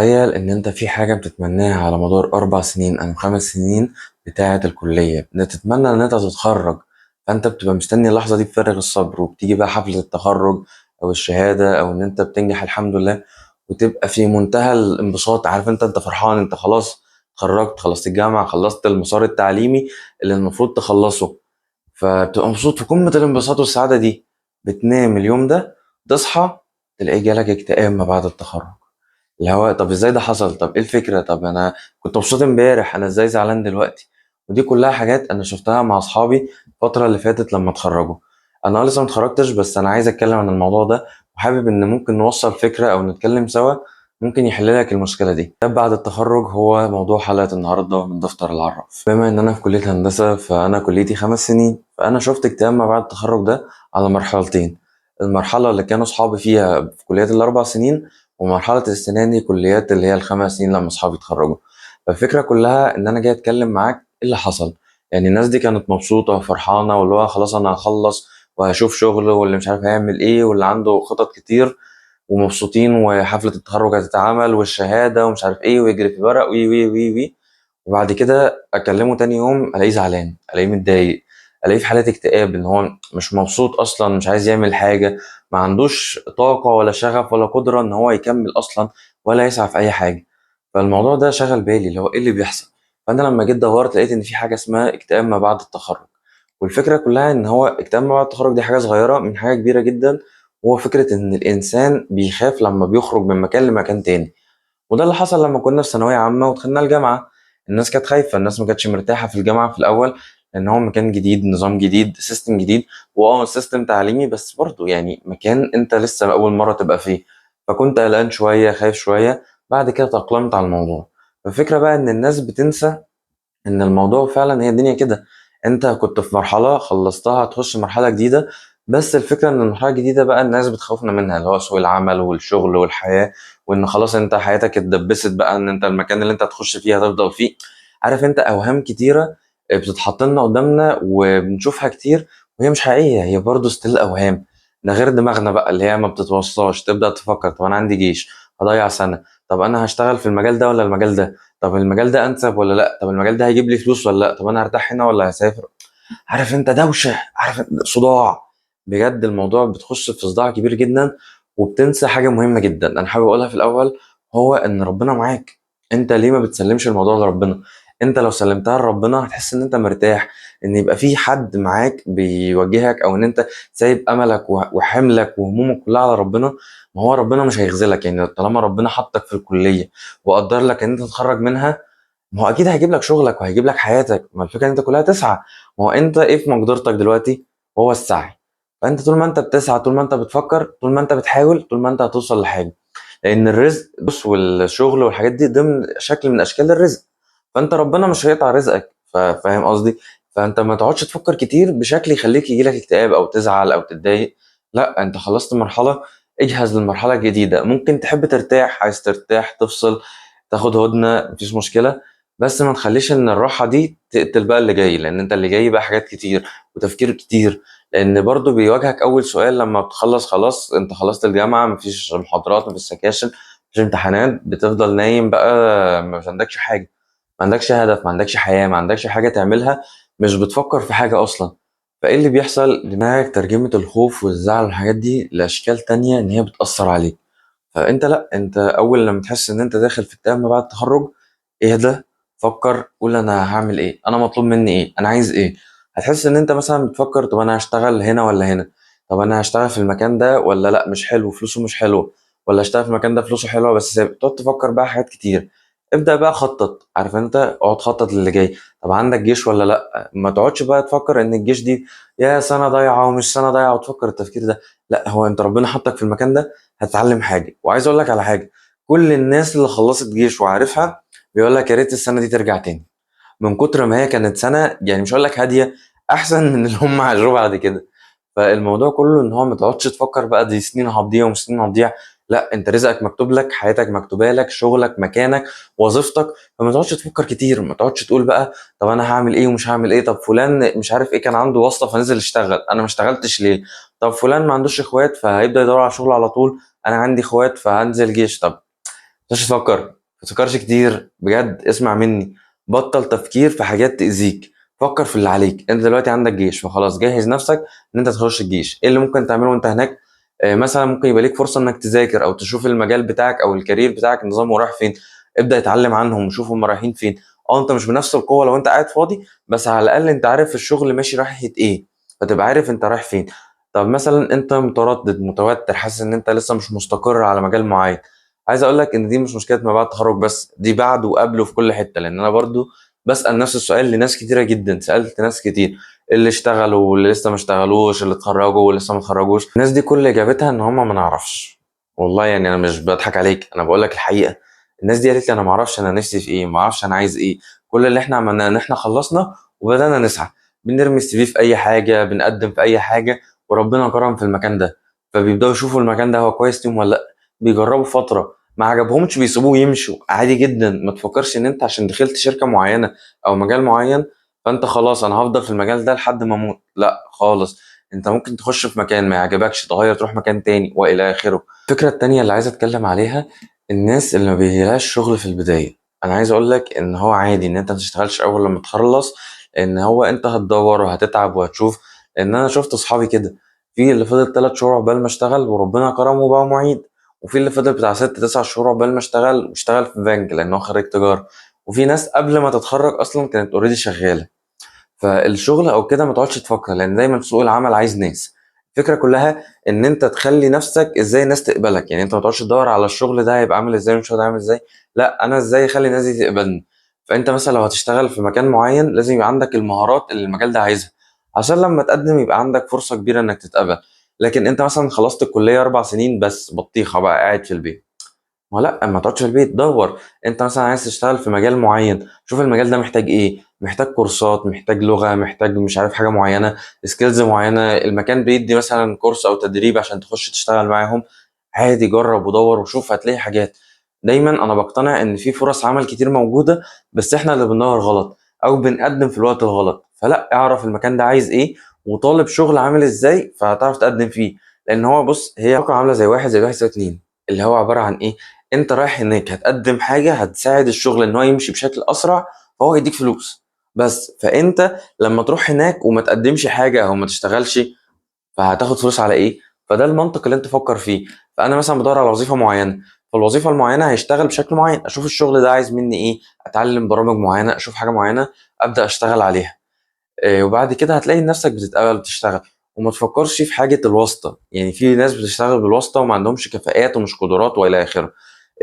تخيل ان انت في حاجة بتتمناها على مدار 4 سنين او 5 سنين بتاعة الكلية، بتتمنى ان انت تتخرج. فانت بتبقى مستني اللحظة دي بفارغ الصبر، وبتيجي بقى حفلة التخرج او الشهادة او ان انت بتنجح الحمد لله، وتبقى في منتهى الانبساط. عارف انت فرحان، انت خلاص اتخرجت، خلصت الجامعة، خلصت المسار التعليمي اللي المفروض تخلصه. فبتبقى مبسوط في قمة الانبساط والسعادة دي. بتنام اليوم ده، تصحى تلاقي جالك اكتئاب ما بعد التخرج. اللي هو طب ازاي ده حصل؟ طب ايه الفكرة؟ طب انا كنت مبسوط امبارح، انا ازاي زعلان دلوقتي؟ ودي كلها حاجات انا شفتها مع اصحابي الفترة اللي فاتت لما اتخرجوا. انا لسه متخرجتش، بس انا عايز اتكلم عن الموضوع ده، وحابب ان ممكن نوصل فكرة او نتكلم سوا ممكن يحل لك المشكلة دي. ده بعد التخرج هو موضوع حلقة النهاردة من دفتر العراف. بما ان انا في كلية هندسة، فانا كليتي 5 سنين، فانا شفت اكتئاب ما بعد التخرج ده على مرحلتين. المرحلة اللي كانوا صحابي فيها في كليات ال4 سنين، ومرحلة السنة دي كليات اللي هي ال5 سنين لما أصحابي اتخرجوا. فالفكرة كلها إن أنا جاي أتكلم معاك إيه اللي حصل. يعني الناس دي كانت مبسوطة وفرحانة، واللي هو خلاص أنا هخلص وهشوف شغل، واللي مش عارف هيعمل إيه، واللي عنده خطط كتير ومبسوطين، وحفلة التخرج هتتعمل والشهادة ومش عارف إيه، ويجري في الورق وي وي وي وي. وبعد كده أكلمه تاني يوم ألاقيه زعلان، ألاقيه متضايق، ألاقيه في حالة اكتئاب، إن هو مش مبسوط أصلا، مش عايز يعمل حاجة، ما عندوش طاقة ولا شغف ولا قدرة إن هو يكمل أصلا، ولا يسعى في أي حاجة. فالموضوع ده شغل بالي، اللي هو إيه اللي بيحصل. فأنا لما جيت دورت لقيت إن في حاجة اسمها اكتئاب ما بعد التخرج. والفكرة كلها إن هو اكتئاب ما بعد التخرج دي حاجة صغيرة من حاجة كبيرة جدا. وهو فكرة إن الإنسان بيخاف لما بيخرج من مكان لمكان تاني. وده اللي حصل لما كنا في ثانوية عامة ودخلنا الجامعة. الناس كانت خايفة، الناس ما كانتش مرتاحة في الجامعة في الأول، لأن هو مكان جديد، نظام جديد، سيستم جديد. سيستم تعليمي، بس برضه يعني مكان أنت لسه أول مرة تبقى فيه. فكنت قلقان شوية، خايف شوية. بعد كده تأقلمت على الموضوع. فالفكرة بقى إن الناس بتنسى إن الموضوع فعلا هي الدنيا كده. أنت كنت في مرحلة خلصتها، هتخش مرحلة جديدة. بس الفكرة إن المرحلة الجديدة بقى الناس بتخوفنا منها، اللي هو سوق العمل والشغل والحياة. وإن خلاص أنت حياتك اتدبست بقى، إن أنت المكان اللي أنت هتخش فيه هتفضل فيه. عارف أنت أوهام كتيرة بتتحط لنا قدامنا وبنشوفها كتير، وهي مش حقيقية، هي برضه ستيل أوهام. ده غير دماغنا بقى اللي هي ما بتتوصاش، تبدأ تفكر طب أنا عندي جيش، هضيع سنة، طب أنا هشتغل في المجال ده ولا المجال ده، طب المجال ده انسب ولا لا، طب المجال ده هيجيب لي فلوس ولا لا، طب انا هرتاح هنا ولا هسافر. عارف انت دوشه، عارف صداع. بجد الموضوع بتخش في صداع كبير جدا. وبتنسى حاجه مهمه جدا انا حابب اقولها في الاول، هو ان ربنا معاك. انت ليه ما بتسلمش الموضوع لربنا؟ انت لو سلمتها لربنا هتحس ان انت مرتاح، ان يبقى في حد معاك بيوجهك، او ان انت سايب املك وحملك وهمومك كلها على ربنا. ما هو ربنا مش هيخذلك، يعني طالما ربنا حطك في الكليه وقدر لك ان انت تتخرج منها، ما هو اكيد هيجيب لك شغلك وهيجيب لك حياتك. ما الفكره ان انت كلها تسعى. ما هو انت ايه في مقدرتك دلوقتي؟ هو السعي. فانت طول ما انت بتسعى، طول ما انت بتفكر، طول ما انت بتحاول، طول ما انت هتوصل لحاجه. لان الرزق بص، والشغل والحاجات دي ضمن شكل من اشكال الرزق. فانت ربنا مش هيقطع رزقك، فاهم قصدي؟ فانت ما تقعدش تفكر كتير بشكل يخليك يجيلك اكتئاب او تزعل او تتضايق. لا، انت خلصت مرحله، اجهز للمرحله الجديده. ممكن تحب ترتاح، عايز ترتاح تفصل، تاخد هدنه، مفيش مشكله. بس ما تخليش ان الراحه دي تقتل بقى اللي جاي، لان انت اللي جاي بقى حاجات كتير وتفكير كتير. لان برضو بيواجهك اول سؤال لما بتخلص، خلاص انت خلصت الجامعه، مفيش محاضرات، مفيش سكاشن، مفيش امتحانات، بتفضل نايم بقى، مش عندكش حاجه، ما عندكش هدف، ما عندكش حياه، ما عندكش حاجه تعملها، مش بتفكر في حاجه اصلا. فايه اللي بيحصل؟ دماغك ترجمة الخوف والزعل والحاجات دي لاشكال تانية ان هي بتأثر عليك. فانت لا، انت اول لما تحس ان انت داخل في اكتئاب ما بعد التخرج، اهدى، فكر، قول انا هعمل ايه، انا مطلوب مني ايه، انا عايز ايه. هتحس ان انت مثلا بتفكر طب انا هشتغل هنا ولا هنا، طب انا هشتغل في المكان ده ولا لا مش حلو فلوسه مش حلو، ولا هشتغل في المكان ده فلوسه حلوه بس تقعد تفكر بقى حاجات كتير. ابدأ بقى خطط، عارف انت، اقعد خطط للي جاي. طب عندك جيش ولا لا؟ ما تقعدش بقى تفكر ان الجيش دي يا سنة ضايعة ومش سنة ضايعة وتفكر التفكير ده. لا، هو انت ربنا حطك في المكان ده، هتتعلم حاجة. وعايز اقول لك على حاجة، كل الناس اللي خلصت جيش وعارفها بيقول لك يا ريت السنة دي ترجع تاني، من كتر ما هي كانت سنة، يعني مش هقول لك هادية، احسن من اللي هم عاشوه بعد كده. فالموضوع كله ان هو ما تقعدش تفكر بقى دي سنين هتضيع ومش سنين هتضيع. لا، انت رزقك مكتوب لك، حياتك مكتوبه لك، شغلك، مكانك، وظيفتك. فما تقعدش تفكر كتير، ما تقعدش تقول بقى طب انا هعمل ايه ومش هعمل ايه، طب فلان مش عارف ايه كان عنده واسطه فنزل اشتغل، انا ما اشتغلتش ليه، طب فلان ما عندوش اخوات فهيبدا يدور على شغل على طول، انا عندي اخوات فهنزل جيش. طب مش تفكر، ما تفكرش كتير بجد، اسمع مني. بطل تفكير في حاجات تأذيك، فكر في اللي عليك. انت دلوقتي عندك جيش، فخلاص جهز نفسك ان انت تخش الجيش. ايه اللي ممكن تعمله وانت هناك؟ مثلا ممكن يبقى ليك فرصة انك تذاكر او تشوف المجال بتاعك او الكارير بتاعك نظامه رايح فين. ابدأ اتعلم عنهم وشوف هم رايحين فين. اه انت مش بنفس القوة لو انت قاعد فاضي، بس على الاقل انت عارف الشغل ماشي ناحية ايه، فتبقى عارف انت رايح فين. طب مثلا انت متردد متوتر، حاسس ان انت لسه مش مستقر على مجال معين، عايز اقول لك ان دي مش مشكله ما بعد التخرج بس، دي بعد وقبل وفي كل حته. لان انا برضو بسال نفس السؤال لناس كتيره جدا، سالت ناس كتير اللي اشتغلوا واللي لسه ما اشتغلوش، اللي اتخرجوا واللي لسه ما اتخرجوش. الناس دي كل اجابتها ان هم ما نعرفش. والله يعني انا مش بضحك عليك، انا بقول لك الحقيقه. الناس دي قالت لي انا ما اعرفش انا نفسي في ايه، ما اعرفش انا عايز ايه. كل اللي احنا عملناه ان احنا خلصنا وبدانا نسعى، بنرمي السي في في اي حاجه، بنقدم في اي حاجه، وربنا كرم في المكان ده. فبيبداوا يشوفوا المكان ده هو كويس ليهم ولا لا، بيجربوا فتره، ما عجبهمش بيسيبوه يمشوا عادي جدا. ما تفكرش ان انت عشان دخلت شركة معينة او مجال معين فانت خلاص انا هفضل في المجال ده لحد ما اموت، لا خالص. انت ممكن تخش في مكان ما يعجبكش، تغير تروح مكان تاني والى اخره. الفكرة التانية اللي عايز اتكلم عليها، الناس اللي ما بيجيلهاش شغل في البداية. انا عايز اقول لك ان هو عادي ان انت ما تشتغلش اول لما تخلص، ان هو انت هتدور وهتتعب وهتشوف. ان انا شفت اصحابي كده، في اللي فضل 3 شهور عقبال ما اشتغل وربنا كرمه وبقى معيد، وفي اللي فضل بتاع 6 9 شهور عقبال ما اشتغل واشتغل في بنك لأنه خريج تجارة. وفي ناس قبل ما تتخرج أصلا كانت اوريدي شغالة. فالشغل أو كده ما تقعدش تفكر، لأن دايما سوق العمل عايز ناس. الفكرة كلها إن أنت تخلي نفسك إزاي الناس تقبلك. يعني أنت ما تقعدش تدور على الشغل ده هيبقى عامل إزاي والشغل ده عامل إزاي، لا أنا إزاي أخلي الناس دي تقبلني. فأنت مثلا لو هتشتغل في مكان معين لازم يبقى عندك المهارات اللي المجال ده عايزها، عشان لما تقدم يبقى عندك فرصة كبيرة إنك تتقبل. لكن أنت مثلا خلصت الكلية 4 سنين بس بطيخة بقى قاعد في البيت، ما لأ، ما تقعدش في البيت، دور. انت مثلا عايز تشتغل في مجال معين، شوف المجال ده محتاج ايه، محتاج كورسات، محتاج لغة، محتاج مش عارف حاجة معينة، سكيلز معينة. المكان بيدي مثلا كورس او تدريب عشان تخش تشتغل معاهم، عادي جرب ودور وشوف هتلاقي حاجات. دايما انا بقتنع ان في فرص عمل كتير موجودة، بس احنا اللي بندور غلط او بنقدم في الوقت الغلط. فلا، اعرف المكان ده عايز ايه وطالب شغل عامل ازاي فهتعرف تقدم فيه. لان هو بص، هي علاقة عاملة زي 1+1=2، اللي هو عبارة عن ايه؟ انت رايح هناك هتقدم حاجه هتساعد الشغل ان هو يمشي بشكل اسرع، فهو هيديك فلوس. بس فانت لما تروح هناك وما تقدمش حاجه او ما تشتغلش، فهتاخد فلوس على ايه؟ فده المنطق اللي انت فكر فيه. فانا مثلا بدور على وظيفه معينه، فالوظيفه المعينه هيشتغل بشكل معين، اشوف الشغل ده عايز مني ايه، اتعلم برامج معينه، اشوف حاجه معينه ابدا اشتغل عليها. وبعد كده هتلاقي نفسك بتتقبل بتشتغل. وما تفكرش في حاجه الواسطه، يعني في ناس بتشتغل بالواسطه وما عندهمش كفاءات ومش قدرات والى اخره.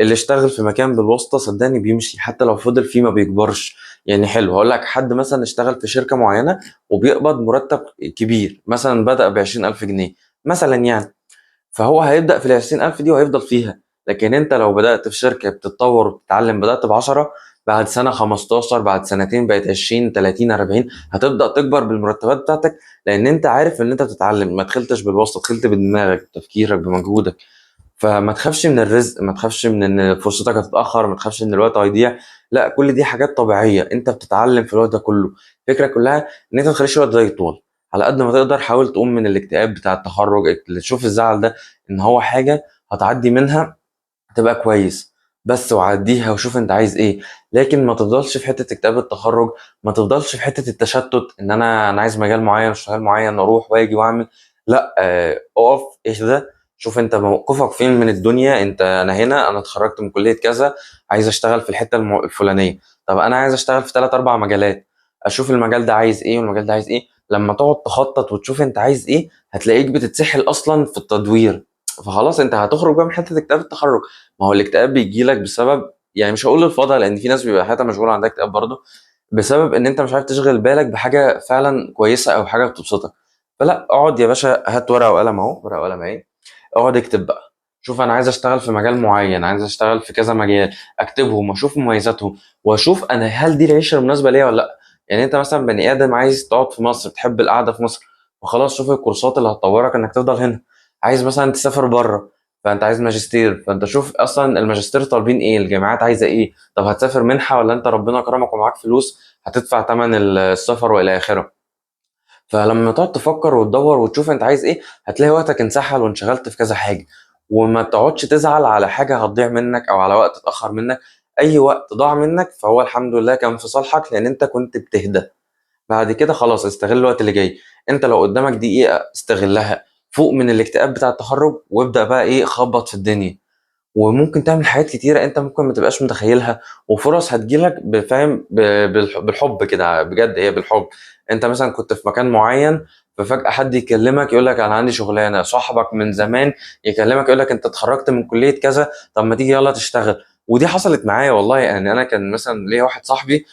اللي اشتغل في مكان بالواسطة صدقني بيمشي، حتى لو فضل فيه ما بيكبرش. يعني حلو، هقول لك حد مثلا اشتغل في شركة معينة وبيقبض مرتب كبير، مثلا بدأ ب20,000 جنيه مثلا يعني، فهو هيبدأ في ال20,000 دي وهيفضل فيها. لكن انت لو بدأت في شركة بتتطور وبتتعلم، بدأت ب10، بعد سنة 15، بعد سنتين بقت 20 30 40، هتبدأ تكبر بالمرتبات بتاعتك. لأن انت عارف ان انت بتتعلم، ما دخلتش بالواسطة، دخلت بدماغك بتفكيرك بمجهودك. فما تخافش من الرزق، ما تخافش من ان فرصتك هتتاخر، ما تخافش ان الوقت هيضيع. لا، كل دي حاجات طبيعيه، انت بتتعلم في الوقت ده كله. الفكره كلها ان انت ما تخليش الوقت ده يطول. على قد ما تقدر حاول تقوم من الاكتئاب بتاع التخرج، اللي تشوف الزعل ده ان هو حاجه هتعدي منها، هتبقى كويس. بس وعديها وشوف انت عايز ايه. لكن ما تفضلش في حته اكتئاب التخرج، ما تفضلش في حته التشتت ان انا عايز مجال معين وشغال معين اروح واجي واعمل. لا، اقف اهدى، شوف انت موقفك فين من الدنيا. انت انا هنا، انا اتخرجت من كليه كذا، عايز اشتغل في الحته الفلانيه. طب انا عايز اشتغل في 3 4 مجالات، اشوف المجال ده عايز ايه والمجال ده عايز ايه. لما تقعد تخطط وتشوف انت عايز ايه، هتلاقيك بتتسحل اصلا في التدوير. فخلاص انت هتخرج بقى من حته اكتئاب التخرج. ما هو الاكتئاب بيجي لك بسبب، يعني مش هقول الفضا لان في ناس بيبقى حياتها مشغوله عندها اكتئاب برضه، بسبب ان انت مش عارف تشغل بالك بحاجه فعلا كويسه او حاجه بتبسطك. فلا، اقعد يا باشا، هات ورقه وقلم اهو، ورقه وقلم اهي، اقعد اكتب بقى. شوف انا عايز اشتغل في مجال معين، عايز اشتغل في كذا مجال، اكتبهم واشوف مميزاتهم، واشوف انا هل دي العيشه المناسبه ليا ولا لا. يعني انت مثلا بني ادم عايز تقعد في مصر، تحب القعده في مصر، وخلاص شوف الكورسات اللي هتطورك انك تفضل هنا. عايز مثلا تسافر بره، فانت عايز ماجستير، فانت شوف اصلا الماجستير طالبين ايه، الجامعات عايزه ايه. طب هتسافر منحه ولا انت ربنا كرمك ومعاك فلوس هتدفع ثمن السفر والى اخره. فلما تقعد تفكر وتدور وتشوف انت عايز ايه، هتلاقي وقتك انسحل وانشغلت في كذا حاجه. وما تقعدش تزعل على حاجة هتضيع منك أو على وقت اتأخر منك. أي وقت ضاع منك فهو الحمد لله كان في صالحك، لأن أنت كنت بتهدى. بعد كده خلاص استغل الوقت اللي جاي. أنت لو قدامك دقيقة استغلها، فوق من الاكتئاب بتاع التخرج وابدأ بقى إيه خبط في الدنيا. وممكن تعمل حاجات كتيرة أنت ممكن ما تبقاش متخيلها، وفرص هتجيلك بفهم بالحب كده بجد، هي بالحب. أنت مثلا كنت في مكان معين، ففجأة حد يكلمك يقول لك أنا عندي شغلانة، صاحبك من زمان يكلمك يقول لك أنت اتخرجت من كلية كذا، طب ما تيجي يلا تشتغل. ودي حصلت معايا والله. يعني أنا كان مثلا ليا واحد صاحبي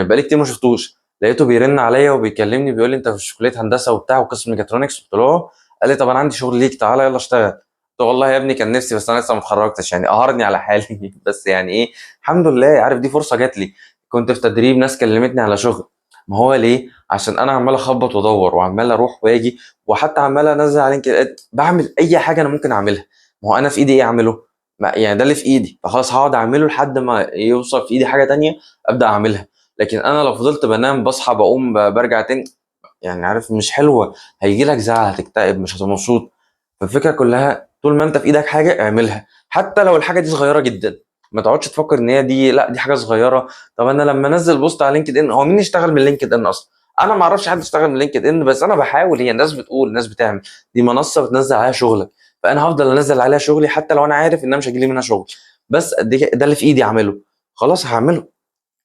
بقالي كتير ما شفتوش، لقيته بيرن عليا وبيكلمني بيقول لي أنت في كلية هندسة وبتاع وقسم ميكاترونكس، قلت له قال لي طب أنا عندي شغل ليك تعالى يلا اشتغل. قلت له والله يا ابني كان نفسي بس انا لسه ما اتخرجتش، يعني قهرني على حالي بس يعني ايه، الحمد لله. عارف دي فرصه جات لي. كنت في تدريب، ناس كلمتني على شغل. ما هو ليه؟ عشان انا عمال اخبط وادور وعمال اروح واجي، وحتى عمال انزل على لينكد بعمل اي حاجه انا ممكن اعملها. ما هو انا في ايدي ايه اعمله؟ يعني ده اللي في ايدي، فخلاص هقعد اعمله لحد ما يوصل في ايدي حاجه تانية ابدا اعملها. لكن انا لو فضلت بنام بصحى بقوم برجع تاني، يعني عارف مش حلوه. هيجي لك زعل، هتكتئب، مش هتبقى مبسوط. فالفكره كلها طول ما انت في ايدك حاجه اعملها، حتى لو الحاجه دي صغيره جدا. ما تقعدش تفكر ان هي دي، لا دي حاجه صغيره. طب انا لما انزل بوست على لينكد ان، هو مين يشتغل من لينكد ان اصلا؟ انا ما اعرفش حد يشتغل من لينكد ان، بس انا بحاول. هي الناس بتقول، الناس بتعمل، دي منصه بتنزل عليها شغلك، فانا هفضل انزل عليها شغلي حتى لو انا عارف ان انا مش هيجي لي منها شغل. بس ده اللي في ايدي اعمله، خلاص هعمله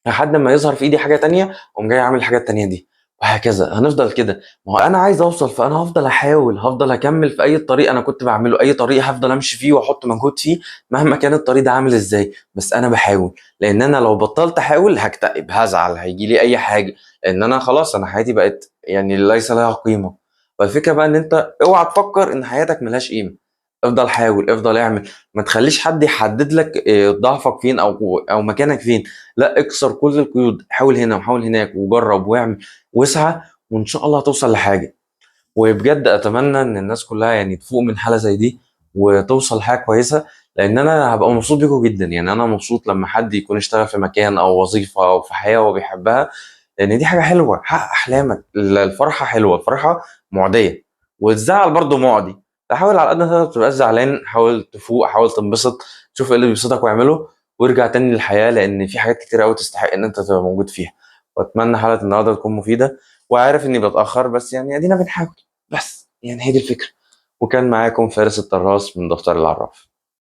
لحد ما يظهر في ايدي حاجه تانية اقوم جاي اعمل الحاجه التانية دي. وهكذا هنفضل كده. ما هو انا عايز اوصل، فانا هفضل احاول، هفضل اكمل في اي طريق انا كنت بعمله، اي طريق هفضل امشي فيه واحط مجهود فيه مهما كان الطريق ده عامل ازاي. بس انا بحاول، لان انا لو بطلت احاول هكتئب، هزعل، هيجي لي اي حاجه، لان انا خلاص انا حياتي بقت يعني ليس لها قيمه. والفكره بقى ان انت اوعى تفكر ان حياتك ملهاش قيمه. افضل حاول، افضل اعمل. ما تخليش حد يحدد لك ضعفك فين او مكانك فين. لا، اكسر كل القيود، حاول هنا وحاول هناك وجرب واعمل واسعى، وان شاء الله هتوصل لحاجه. وبجد اتمنى ان الناس كلها يعني تفوق من حاله زي دي وتوصل لحاجه كويسه. لان انا هبقى مبسوط بيكم جدا. يعني انا مبسوط لما حد يكون اشتغل في مكان او وظيفه او في حياه هو بيحبها، لان دي حاجه حلوه، حقق احلامك. الفرحه حلوه، الفرحه معديه، والزعل برضه معدي. فحاول على قد ما تقدر تبقى زعلان، حاول تفوق، حاول تنبسط، شوف ايه اللي بيبسطك واعمله، وارجع تاني للحياه، لان في حاجات كتير قوي تستحق ان انت تبقى موجود فيها. واتمنى حلقه النهارده تكون مفيده. وعارف اني بتاخر، بس يعني ادينا بنحاول. بس يعني هي دي الفكره. وكان معاكم فارس الطراس من دفتر العراف.